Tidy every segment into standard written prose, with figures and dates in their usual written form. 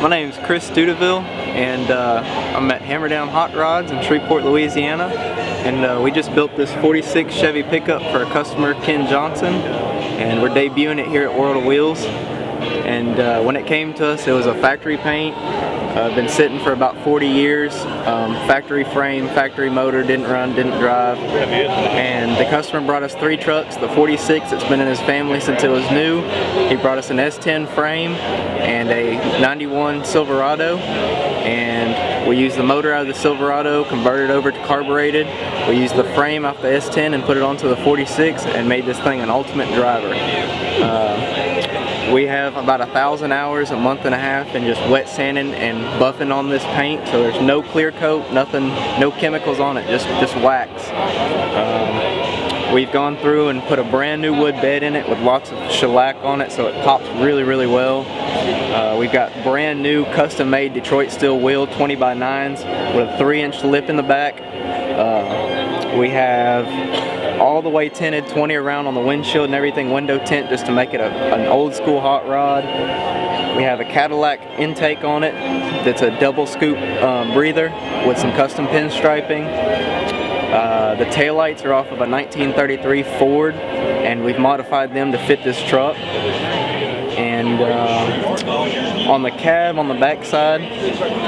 My name's Chris Studeville, and I'm at Hammer Down Hot Rods in Shreveport, Louisiana, and we just built this 46 Chevy pickup for a customer, Ken Johnson, and we're debuting it here at World of Wheels. And when it came to us, it was a factory paint. Been sitting for about 40 years. Factory frame, factory motor, didn't run, didn't drive. And the customer brought us 3 trucks. The 46 that's been in his family since it was new. He brought us an S10 frame and a 91 Silverado. And we used the motor out of the Silverado, converted over to carbureted. We used the frame off the S10 and put it onto the 46 and made this thing an ultimate driver. We have about 1,000 hours, a month and a half, in just wet sanding and buffing on this paint, so there's no clear coat, nothing, no chemicals on it, just wax. We've gone through and put a brand new wood bed in it with lots of shellac on it, so it pops really, really well. We've got brand new custom-made Detroit steel wheel 20x9s with a 3-inch lip in the back. We have all the way tinted, 20 around on the windshield and everything, window tint, just to make it an old school hot rod. We have a Cadillac intake on it that's a double scoop breather with some custom pinstriping. The taillights are off of a 1933 Ford, and we've modified them to fit this truck. And on the cab, on the back side,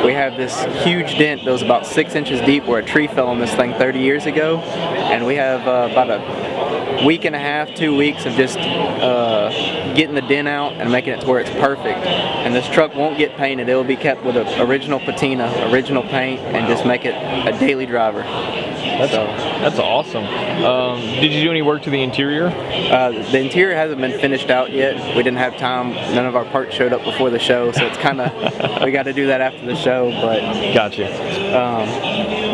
we have this huge dent that was about 6 inches deep where a tree fell on this thing 30 years ago. And we have about a week and a half, 2 weeks of just getting the dent out and making it to where it's perfect. And this truck won't get painted. It will be kept with an original patina, original paint, and just make it a daily driver. That's awesome. Did you do any work to the interior? The interior hasn't been finished out yet. We didn't have time. None of our parts showed up before the show, so it's kind of, we got to do that after the show. But gotcha.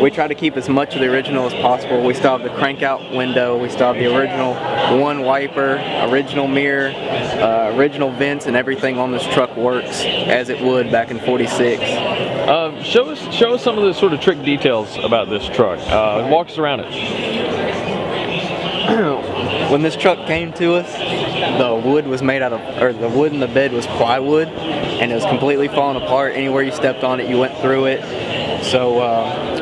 We try to keep as much of the original as possible. We still have the crank out window. We still have the original one wiper, original mirror, original vents, and everything on this truck works as it would back in 46. Show us some of the sort of trick details about this truck. Walk us around it. When this truck came to us, the wood was made out of, or the wood in the bed was plywood, and it was completely falling apart. Anywhere you stepped on it, you went through it. So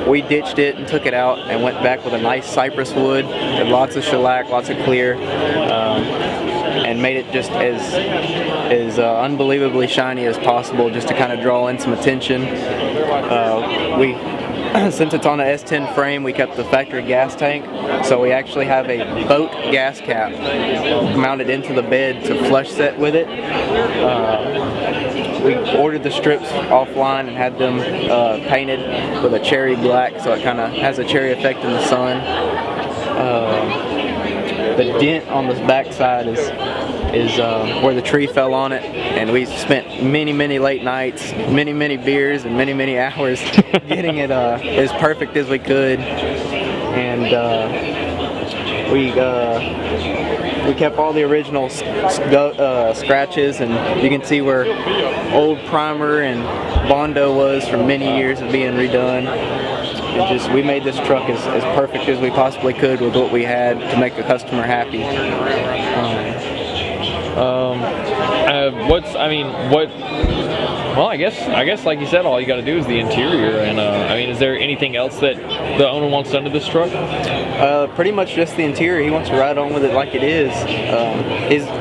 we ditched it and took it out and went back with a nice cypress wood with lots of shellac, lots of clear, and made it just as unbelievably shiny as possible, just to kind of draw in some attention. Since it's on an S10 frame, we kept the factory gas tank, so we actually have a boat gas cap mounted into the bed to flush set with it. We ordered the strips offline and had them painted with a cherry black, so it kind of has a cherry effect in the sun. The dent on this backside is where the tree fell on it, and we spent many late nights, many beers, and many hours getting it as perfect as we could. And we kept all the original scratches, and you can see where old primer and Bondo was from many years of being redone. We made this truck as perfect as we possibly could with what we had to make the customer happy. Well, I guess like you said, all you got to do is the interior. And is there anything else that the owner wants done to this truck? Pretty much just the interior. He wants to ride on with it like it is.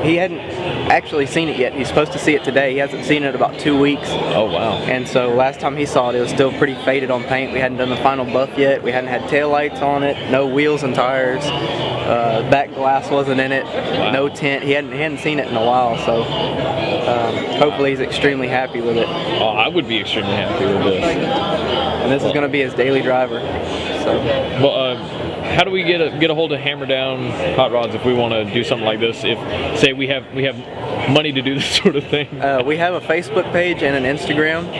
He hadn't actually seen it yet. He's supposed to see it today. He hasn't seen it in about 2 weeks. Oh wow. And so last time he saw it, it was still pretty faded on paint. We hadn't done the final buff yet. We hadn't had taillights on it, no wheels and tires. Back glass wasn't in it. Wow. No tint. He hadn't seen it in a while, so hopefully he's extremely happy with it. Oh, I would be extremely happy with this. And this is going to be his daily driver. So. Well, how do we get a hold of Hammer Down Hot Rods if we want to do something like this? If, say, we have money to do this sort of thing. We have a Facebook page and an Instagram,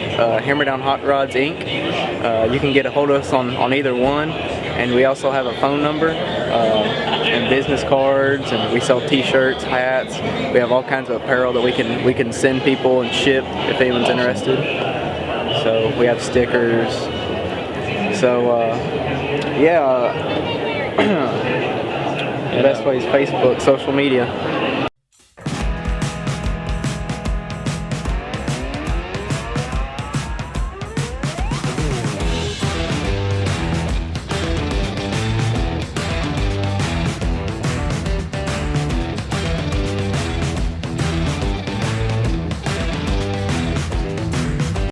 Hammer Down Hot Rods Inc. You can get a hold of us on either one, and we also have a phone number and business cards, and we sell T-shirts, hats. We have all kinds of apparel that we can send people and ship if anyone's interested. So we have stickers. So the best way is Facebook, social media.